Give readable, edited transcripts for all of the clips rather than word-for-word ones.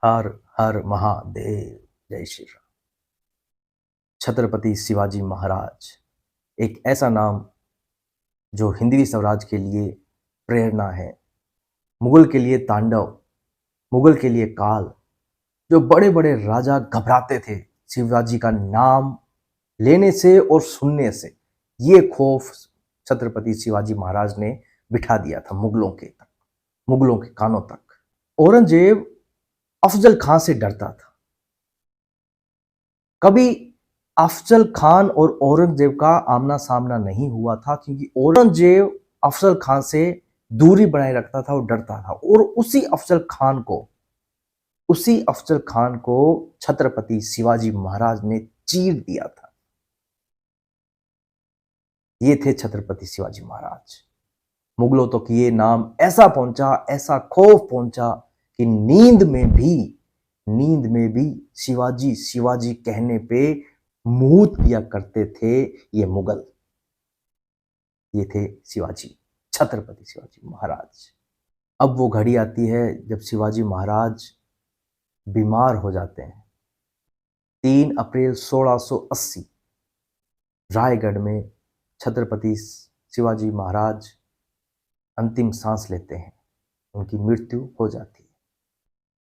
हर हर महादेव। जय श्री राम। छत्रपति शिवाजी महाराज एक ऐसा नाम जो हिंदवी स्वराज के लिए प्रेरणा है, मुगल के लिए तांडव, मुगल के लिए काल। जो बड़े बड़े राजा घबराते थे शिवाजी का नाम लेने से और सुनने से। ये खौफ छत्रपति शिवाजी महाराज ने बिठा दिया था मुगलों के कानों तक। औरंगजेब अफजल खान से डरता था। कभी अफजल खान और औरंगजेब का आमना सामना नहीं हुआ था, क्योंकि औरंगजेब अफजल खान से दूरी बनाए रखता था और डरता था। और उसी अफजल खान को छत्रपति शिवाजी महाराज ने चीर दिया था। ये थे छत्रपति शिवाजी महाराज। मुगलों तक ये नाम ऐसा पहुंचा, ऐसा खौफ पहुंचा कि नींद में भी शिवाजी शिवाजी कहने पे मुहूर्त किया करते थे ये मुगल। ये थे शिवाजी, छत्रपति शिवाजी महाराज। अब वो घड़ी आती है जब शिवाजी महाराज बीमार हो जाते हैं। 3 अप्रैल 1680 रायगढ़ में छत्रपति शिवाजी महाराज अंतिम सांस लेते हैं, उनकी मृत्यु हो जाती है।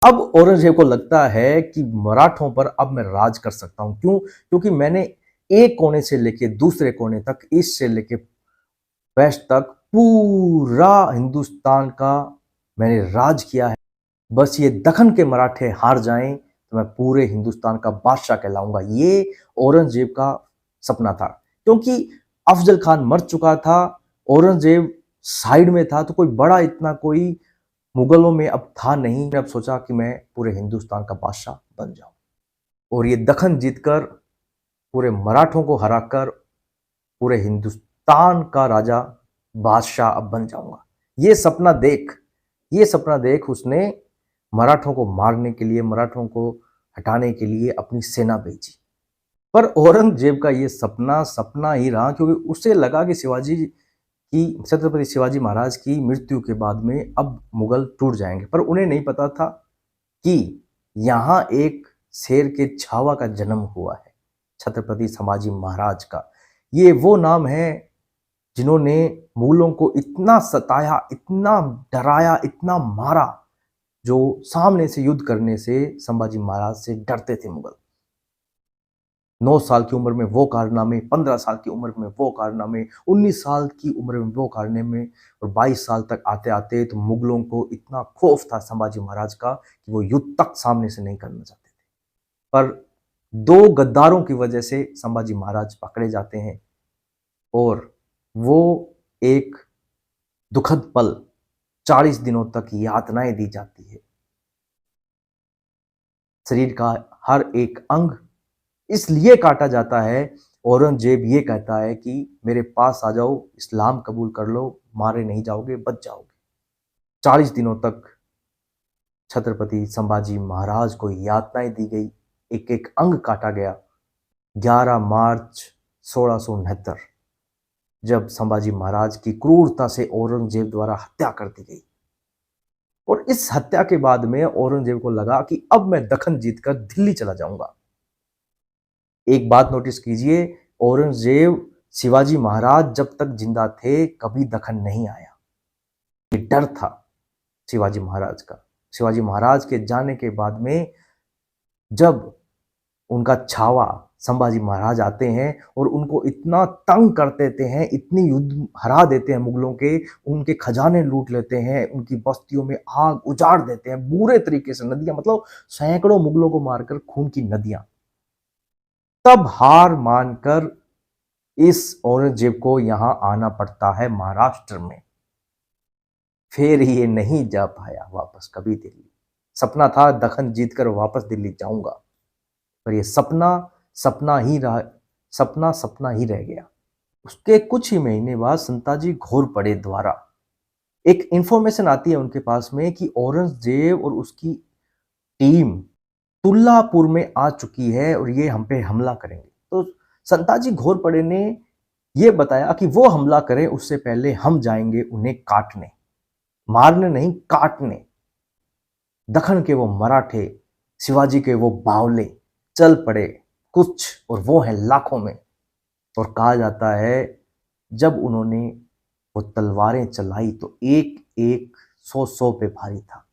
अब औरंगजेब को लगता है कि मराठों पर अब मैं राज कर सकता हूं। क्यों? क्योंकि मैंने एक कोने से लेके दूसरे कोने तक, ईस्ट से लेके वेस्ट तक पूरा हिंदुस्तान का मैंने राज किया है। बस ये दखन के मराठे हार जाएं तो मैं पूरे हिंदुस्तान का बादशाह कहलाऊंगा। ये औरंगजेब का सपना था, क्योंकि अफजल खान मर चुका था, औरंगजेब साइड में था, तो कोई बड़ा इतना कोई मुगलों में अब था नहीं। अब सोचा कि मैं पूरे हिंदुस्तान का बादशाह बन जाऊं और ये दखन जीतकर पूरे मराठों को हराकर पूरे हिंदुस्तान का राजा बादशाह अब बन जाऊंगा। ये सपना देख उसने मराठों को मारने के लिए, मराठों को हटाने के लिए अपनी सेना भेजी। पर औरंगजेब का ये सपना ही रहा, क्योंकि उसे लगा कि छत्रपति शिवाजी महाराज की मृत्यु के बाद में अब मुगल टूट जाएंगे। पर उन्हें नहीं पता था कि यहाँ एक शेर के छावा का जन्म हुआ है, छत्रपति शिवाजी महाराज का। ये वो नाम है जिन्होंने मुगलों को इतना सताया, इतना डराया, इतना मारा, जो सामने से युद्ध करने से संभाजी महाराज से डरते थे मुगल। 9 साल की उम्र में वो कारनामे, 15 साल की उम्र में वो कारनामे, 19 साल की उम्र में वो कारनामे, और 22 साल तक आते आते तो मुगलों को इतना खौफ था संभाजी महाराज का कि वो युद्ध तक सामने से नहीं करना चाहते थे। पर 2 गद्दारों की वजह से संभाजी महाराज पकड़े जाते हैं और वो एक दुखद पल, 40 दिनों तक यातनाएं दी जाती है। शरीर का हर एक अंग इसलिए काटा जाता है। औरंगजेब ये कहता है कि मेरे पास आ जाओ, इस्लाम कबूल कर लो, मारे नहीं जाओगे, बच जाओगे। 40 दिनों तक छत्रपति संभाजी महाराज को यातनाएं दी गई, एक एक अंग काटा गया। 11 मार्च 1669 जब संभाजी महाराज की क्रूरता से औरंगजेब द्वारा हत्या कर दी गई। और इस हत्या के बाद में औरंगजेब को लगा कि अब मैं दखन जीतकर दिल्ली चला जाऊंगा। एक बात नोटिस कीजिए, औरंगजेब शिवाजी महाराज जब तक जिंदा थे कभी दखन नहीं आया। ये डर था शिवाजी महाराज का। शिवाजी महाराज के जाने के बाद में जब उनका छावा संभाजी महाराज आते हैं और उनको इतना तंग कर देते हैं, इतनी युद्ध हरा देते हैं मुगलों के, उनके खजाने लूट लेते हैं, उनकी बस्तियों में आग उजाड़ देते हैं बुरे तरीके से, नदियां, मतलब सैकड़ों मुगलों को मारकर खून की नदियां। तब हार मानकर इस औरंगजेब को यहां आना पड़ता है महाराष्ट्र में। फिर ये नहीं जा पाया वापस कभी दिल्ली। सपना था दखन जीतकर वापस दिल्ली जाऊंगा, पर ये सपना ही रह गया। उसके कुछ ही महीने बाद संताजी घोरपड़े द्वारा एक इंफॉर्मेशन आती है उनके पास में कि औरंगजेब और उसकी टीम तुल्लापुर में आ चुकी है और ये हम पे हमला करेंगे। तो संताजी घोरपड़े ने ये बताया कि वो हमला करें उससे पहले हम जाएंगे उन्हें काटने, मारने नहीं, काटने। दखन के वो मराठे शिवाजी के वो बावले चल पड़े कुछ और वो हैं लाखों में। और कहा जाता है जब उन्होंने वो तलवारें चलाई तो एक एक सौ सौ पे भारी था,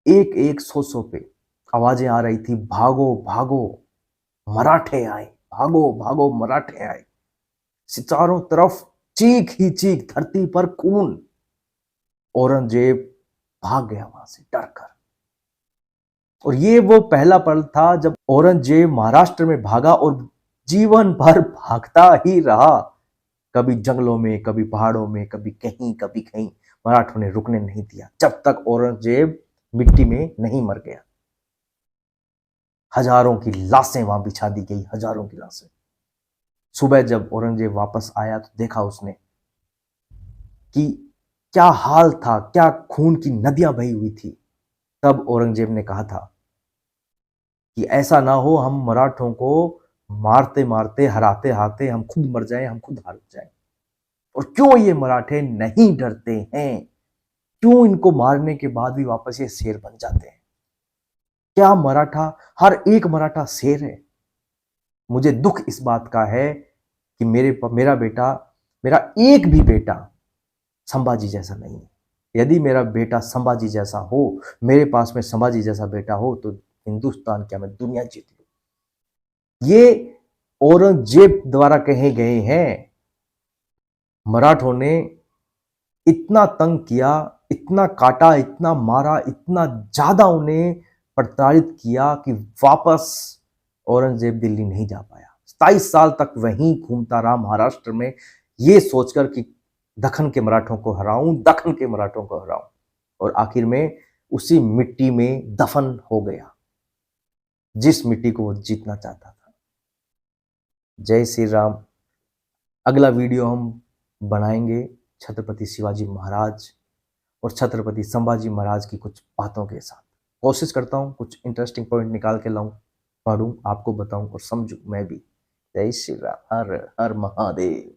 एक एक सौ सौ पे। आवाजें आ रही थी, भागो भागो मराठे आए, भागो भागो मराठे आए। चारों तरफ चीख ही चीख, धरती पर खून। औरंगजेब भाग गया वहां से डर कर। और ये वो पहला पल था जब औरंगजेब महाराष्ट्र में भागा और जीवन भर भागता ही रहा। कभी जंगलों में, कभी पहाड़ों में, कभी कहीं मराठों ने रुकने नहीं दिया जब तक औरंगजेब मिट्टी में नहीं मर गया। हजारों की लाशें वहां बिछा दी गई, हजारों की लाशें। सुबह जब औरंगजेब वापस आया तो देखा उसने कि क्या हाल था, क्या खून की नदियां बही हुई थी। तब औरंगजेब ने कहा था कि ऐसा ना हो हम मराठों को मारते मारते, हराते हारते हम खुद मर जाएं, हम खुद हार जाएं। और क्यों ये मराठे नहीं डरते हैं, क्यों इनको मारने के बाद भी वापस ये शेर बन जाते हैं? क्या मराठा, हर एक मराठा शेर है? मुझे दुख इस बात का है कि मेरा बेटा, मेरा एक भी बेटा संभाजी जैसा नहीं है। यदि मेरा बेटा संभाजी जैसा हो, मेरे पास में संभाजी जैसा बेटा हो, तो हिंदुस्तान क्या, मैं दुनिया जीत लूं। ये औरंगजेब द्वारा कहे गए हैं। मराठों ने इतना तंग किया, इतना काटा, इतना मारा, इतना ज्यादा उन्हें प्रताड़ित किया कि वापस औरंगजेब दिल्ली नहीं जा पाया। 27 साल तक वहीं घूमता रहा महाराष्ट्र में, ये सोचकर कि दक्खन के मराठों को हराऊं, दक्खन के मराठों को हराऊं। और आखिर में उसी मिट्टी में दफन हो गया जिस मिट्टी को वो जीतना चाहता था। जय श्री राम। अगला वीडियो हम बनाएंगे छत्रपति शिवाजी महाराज और छत्रपति संभाजी महाराज की कुछ बातों के साथ। कोशिश करता हूँ कुछ इंटरेस्टिंग पॉइंट निकाल के लाऊं, पढ़ूं, आपको बताऊं और समझूं मैं भी। जय श्री राम। हर हर महादेव।